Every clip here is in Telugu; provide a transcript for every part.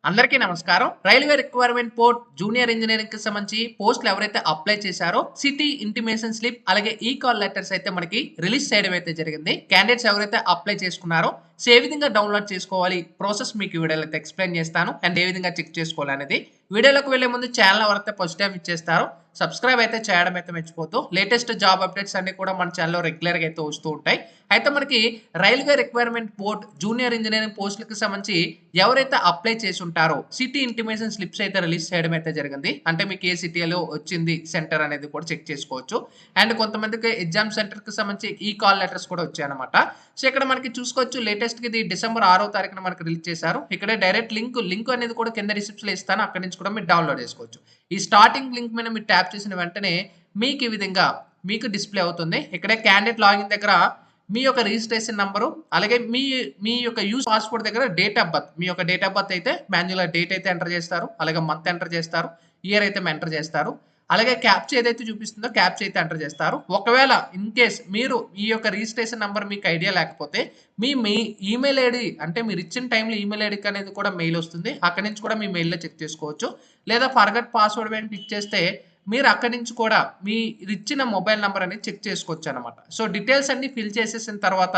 అందరికీ నమస్కారం. రైల్వే రిక్వైర్మెంట్ బోర్డ్ జూనియర్ ఇంజినీరింగ్‌కి సంబంధించి పోస్టులు ఎవరైతే అప్లై చేశారో సిటీ ఇంటిమేషన్ స్లిప్ అలాగే ఈ కాల్ లెటర్స్ అయితే మనకి రిలీజ్ చేయడం అయితే జరిగింది. క్యాండిడేట్స్ ఎవరైతే అప్లై చేసుకున్నారో ఏ విధంగా డౌన్‌లోడ్ చేసుకోవాలి ప్రాసెస్ మీకు ఈ వీడియోలో అయితే ఎక్స్‌ప్లెయిన్ చేస్తాను. అండ్ ఏ విధంగా చెక్ చేసుకోవాలనేది. వీడియోలోకి వెళ్ళే ముందు ఛానెల్ ఎవరైతే ఫస్ట్ టైమ్ ఇచ్చేస్తారో సబ్స్క్రైబ్ అయితే చేయడం అయితే మర్చిపోద్దు. లేటెస్ట్ జాబ్ అప్డేట్స్ అన్ని కూడా మన ఛానెల్‌లో రెగ్యులర్‌గా అయితే వస్తూ ఉంటాయి. అయితే మనకి railway requirement board junior engineering పోస్టులకు సంబంధించి ఎవరైతే అప్లై చేసి ఉంటారో సిటీ ఇంటిమేషన్ స్లిప్స్ అయితే రిలీజ్ చేయడం అయితే జరిగింది. అంటే మీకు ఏ సిటీలో వచ్చింది సెంటర్ అనేది కూడా చెక్ చేసుకోవచ్చు. అండ్ కొంతమందికి ఎగ్జామ్ సెంటర్‌కి సంబంధించి ఈ కాల్ లెటర్స్ కూడా వచ్చాయన్నమాట. సో ఇక్కడ మనకి చూసుకోవచ్చు లేటెస్ట్‌గా ఇది డిసెంబర్ 6వ తారీఖున మనకి రిలీజ్ చేశారు. ఇక్కడ డైరెక్ట్ లింక్ అనేది కూడా కింద డిస్క్రిప్షన్‌లో ఇస్తాను. అక్కడి నుంచి కూడా మీరు డౌన్‌లోడ్ చేసుకోవచ్చు. ఈ స్టార్టింగ్ లింక్ మీద మీరు ట్యాప్ చేసిన వెంటనే మీకు ఈ విధంగా మీకు డిస్‌ప్లే అవుతుంది. ఇక్కడే క్యాండిడేట్ లాగిన్ దగ్గర మీ యొక్క రిజిస్ట్రేషన్ నంబరు అలాగే మీ యొక్క యూజ్ పాస్‌పోర్ట్ దగ్గర డేట్ ఆఫ్ బర్త్ మీ యొక్క డేట్ ఆఫ్ బర్త్ అయితే మాన్యువల్‌గా డేట్ అయితే ఎంటర్ చేస్తారు. అలాగే మంత్ ఎంటర్ చేస్తారు. ఇయర్ అయితే ఎంటర్ చేస్తారు. అలాగే క్యాప్చా ఏదైతే చూపిస్తుందో క్యాప్చా అయితే ఎంటర్ చేస్తారు. ఒకవేళ ఇన్ కేస్ మీరు ఈ యొక్క రిజిస్ట్రేషన్ నంబర్ మీకు ఐడియా లేకపోతే మీ ఈమెయిల్ ఐడి అంటే మీరు ఇచ్చిన టైంలో ఈమెయిల్ ఐడికి అనేది కూడా మెయిల్ వస్తుంది. అక్కడి నుంచి కూడా మీ మెయిల్‌లో చెక్ చేసుకోవచ్చు. లేదా ఫర్గట్ పాస్వర్డ్ మీద క్లిక్ చేస్తే మీరు అక్కడి నుంచి కూడా ఇచ్చిన మొబైల్ నంబర్ అనేది చెక్ చేసుకోవచ్చు అనమాట. సో డీటెయిల్స్ అన్ని ఫిల్ చేసేసిన తర్వాత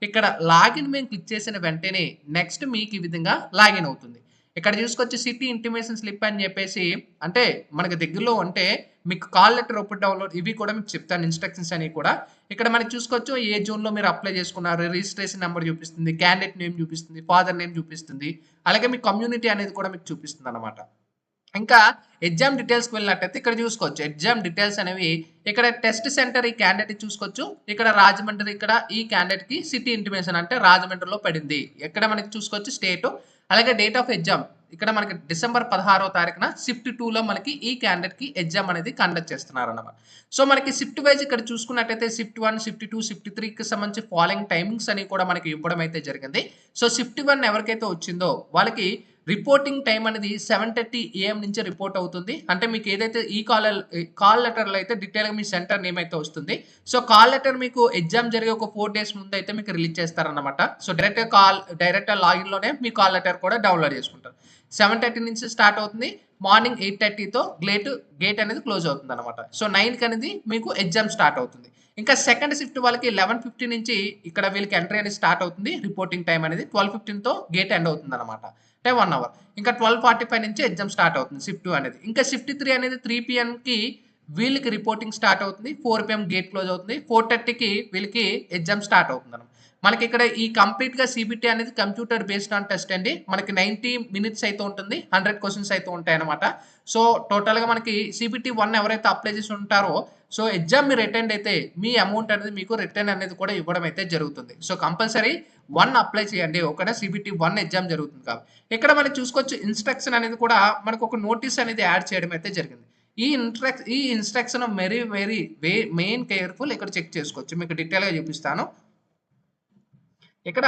ఇక్కడ లాగిన్ మీద క్లిక్ చేసిన వెంటనే నెక్స్ట్ మీకు ఈ విధంగా లాగిన్ అవుతుంది. ఇక్కడ చూసుకొచ్చి సిటీ ఇంటిమేషన్ స్లిప్ అని చెప్పేసి అంటే మనకి దగ్గరలో ఉంటే మీకు కాల్ లెటర్ ఓపెన్ డౌన్లోడ్ ఇవి కూడా మీకు చెప్తాను ఇన్స్ట్రక్షన్స్ అని కూడా. ఇక్కడ మనకి చూసుకోవచ్చు ఏ జోన్‌లో మీరు అప్లై చేసుకున్నారు, రిజిస్ట్రేషన్ నెంబర్ చూపిస్తుంది, క్యాండిడేట్ నేమ్ చూపిస్తుంది, ఫాదర్ నేమ్ చూపిస్తుంది. అలాగే మీ కమ్యూనిటీ అనేది కూడా మీకు చూపిస్తుంది అనమాట. ఇంకా ఎగ్జామ్ డీటెయిల్స్‌కి వెళ్ళినట్టయితే ఇక్కడ చూసుకోవచ్చు. ఎగ్జామ్ డీటెయిల్స్ అనేవి ఇక్కడ టెస్ట్ సెంటర్ ఈ క్యాండిడేట్ చూసుకోవచ్చు. ఇక్కడ రాజమండ్రి ఇక్కడ ఈ క్యాండిడేట్‌కి సిటీ ఇంటిమేషన్ అంటే రాజమండ్రిలో పడింది. ఇక్కడ మనకి చూసుకోవచ్చు స్టేటు. అలాగే డేట్ ఆఫ్ ఎగ్జామ్ ఇక్కడ మనకి డిసెంబర్ 16వ తారీఖున షిఫ్ట్ 2లో మనకి ఈ క్యాండిడేట్‌కి ఎగ్జామ్ అనేది కండక్ట్ చేస్తున్నారన్నమాట. సో మనకి షిఫ్ట్ వైస్ ఇక్కడ చూసుకున్నట్టయితే షిఫ్ట్ 1, షిఫ్ట్ 2, షిఫ్ట్ 3కి సంబంధించి ఫాలోయింగ్ టైమింగ్స్ అని కూడా మనకి ఇవ్వడం అయితే జరిగింది. సో షిఫ్ట్ 1 ఎవరికైతే వచ్చిందో వాళ్ళకి రిపోర్టింగ్ టైం అనేది 7:30 AM నుంచి రిపోర్ట్ అవుతుంది. అంటే మీకు ఏదైతే ఈ కాల్ లెటర్‌లో అయితే డీటెయిల్‌గా మీ సెంటర్ నేమ్ అయితే వస్తుంది. సో కాల్ లెటర్ మీకు ఎగ్జామ్ జరిగే ఒక 4 డేస్ ముందు అయితే మీకు రిలీజ్ చేస్తారన్నమాట. సో డైరెక్ట్ లాగిన్‌లోనే మీ కాల్ లెటర్ కూడా డౌన్‌లోడ్ చేసుకుంటారు. 7:30 నుంచి స్టార్ట్ అవుతుంది. మార్నింగ్ 8:30తో గేట్ అనేది క్లోజ్ అవుతుందన్నమాట. సో 9కి అనేది మీకు ఎగ్జామ్ స్టార్ట్ అవుతుంది. ఇంకా సెకండ్ షిఫ్ట్ వాళ్ళకి 11:50 నుంచి ఇక్కడ వీళ్ళకి ఎంట్రీ అనేది స్టార్ట్ అవుతుంది. రిపోర్టింగ్ టైం అనేది 12:15తో గేట్ ఎండ్ అవుతుందన్నమాట. అంటే 1 అవర్. ఇంకా 12:45 నుంచి ఎగ్జామ్ స్టార్ట్ అవుతుంది షిఫ్ట్ 2 అనేది. ఇంకా షిఫ్ట్ 3 అనేది 3 PMకి వీళ్ళకి రిపోర్టింగ్ స్టార్ట్ అవుతుంది. 4 PM గేట్ క్లోజ్ అవుతుంది. 4:30కి వీళ్ళకి ఎగ్జామ్ స్టార్ట్ అవుతుందన్నమాట. మనకి ఇక్కడ ఈ కంప్లీట్‌గా సీబీటీ అనేది కంప్యూటర్ బేస్డ్ ఆన్ టెస్ట్ అండి. మనకి 90 మినిట్స్ అయితే ఉంటుంది. 100 క్వెషన్స్ అయితే ఉంటాయన్నమాట. సో టోటల్‌గా మనకి సీబీటీ 1 ఎవరైతే అప్లై చేసి ఉంటారో సో ఎగ్జామ్ మీరు అటెండ్ అయితే మీ అమౌంట్ అనేది మీకు రిటర్న్ అనేది కూడా ఇవ్వడం అయితే జరుగుతుంది. సో కంపల్సరీ 1 అప్లై చేయండి. ఒకటే సీబీటీ 1 ఎగ్జామ్ జరుగుతుంది కాబట్టి. ఇక్కడ మనం చూసుకోవచ్చు ఇన్స్ట్రక్షన్ అనేది కూడా మనకు ఒక నోటీస్ అనేది యాడ్ చేయడం అయితే జరిగింది. ఈ ఇన్స్ట్రక్షన్ వెరీ మెయిన్ కేర్‌ఫుల్ ఇక్కడ చెక్ చేసుకోవచ్చు. మీకు డీటెయిల్‌గా చూపిస్తాను. ఇక్కడ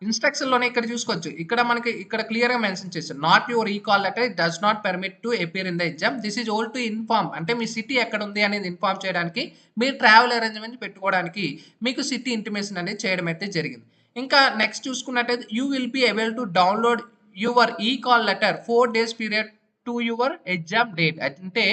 ఇన్స్ట్రక్షన్‌లోనే ఇక్కడ చూసుకోవచ్చు. ఇక్కడ మనకి ఇక్కడ క్లియర్‌గా మెన్షన్ చేశారు. నాట్ యువర్ ఈ call letter does not permit to appear in the exam. This is only to inform అంటే మీ సిటీ ఎక్కడ ఉంది అనేది ఇన్ఫార్మ్ చేయడానికి, మీ ట్రావెల్ అరేంజ్‌మెంట్ పెట్టుకోవడానికి మీకు సిటీ ఇంటిమేషన్ అనేది చేయడం అయితే జరిగింది. ఇంకా నెక్స్ట్ చూసుకున్నట్టయితే you will be able to download your ఈ call letter 4 days period to your exam date. అంటే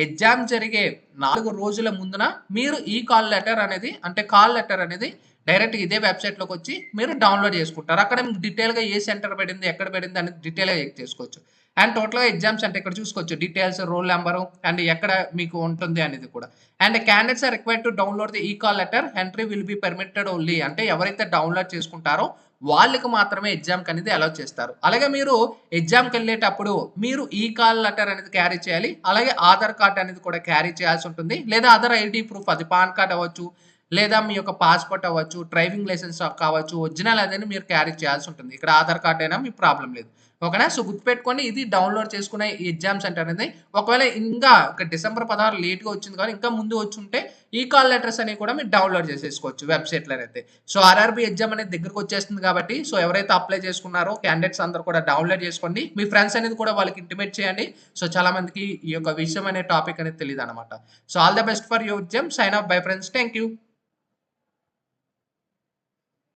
ఎగ్జామ్ జరిగే 4 రోజుల ముందున మీరు ఈ కాల్ లెటర్ అనేది అంటే కాల్ లెటర్ అనేది డైరెక్ట్ ఇదే వెబ్‌సైట్‌లోకి వచ్చి మీరు డౌన్‌లోడ్ చేసుకుంటారు. అక్కడ మీకు డీటెయిల్‌గా ఏ సెంటర్ పడింది, ఎక్కడ పడింది అనేది డీటెయిల్‌గా చెక్ చేసుకోవచ్చు. అండ్ టోటల్‌గా ఎగ్జామ్స్ అంటే ఇక్కడ చూసుకోవచ్చు. డీటెయిల్స్, రోల్ నంబరు అండ్ ఎక్కడ మీకు ఉంటుంది అనేది కూడా. And candidates are required to download the ఈ call letter. Entry will be permitted only. అంటే ఎవరైతే డౌన్‌లోడ్ చేసుకుంటారో వాళ్ళకి మాత్రమే ఎగ్జామ్‌కి అనేది అలౌ చేస్తారు. అలాగే మీరు ఎగ్జామ్‌కెళ్ళేటప్పుడు మీరు ఈ కాల్ లెటర్ అనేది క్యారీ చేయాలి. అలాగే ఆధార్ కార్డ్ అనేది కూడా క్యారీ చేయాల్సి ఉంటుంది. లేదా అదర్ ఐడీ ప్రూఫ్ అది పాన్ కార్డ్ అవ్వచ్చు. లేదా మీ యొక్క పాస్‌పోర్ట్ అవ్వచ్చు, డ్రైవింగ్ లైసెన్స్ కావచ్చు, ఒరిజినల్ అనేది మీరు క్యారీ చేయాల్సి ఉంటుంది. ఇక్కడ ఆధార్ కార్డ్ అయినా మీకు ప్రాబ్లమ్ లేదు. ఓకేనా? సో గుర్తుపెట్టుకోండి ఇది డౌన్‌లోడ్ చేసుకునే ఈ ఎగ్జామ్ సెంటర్ అనేది ఒకవేళ ఇంకా డిసెంబర్ 16 లేట్‌గా వచ్చింది కానీ ఇంకా ముందు వచ్చుంటే ఈ కాల్ లెటర్స్ అనేవి కూడా మీరు డౌన్‌లోడ్ చేసేసుకోవచ్చు వెబ్‌సైట్‌లోనైతే. సో ఆర్ఆర్‌బీ ఎగ్జామ్ అనేది దగ్గరకు వచ్చేస్తుంది కాబట్టి సో ఎవరైతే అప్లై చేసుకున్నారో క్యాండిడేట్స్ అందరూ కూడా డౌన్‌లోడ్ చేసుకోండి. మీ ఫ్రెండ్స్ అనేది కూడా వాళ్ళకి ఇంటిమేట్ చేయండి. సో చాలా మందికి ఈ యొక్క విషయం అనే టాపిక్ అనేది తెలీదనమాట. So all the best for your exam. Sign off bye friends. Thank you.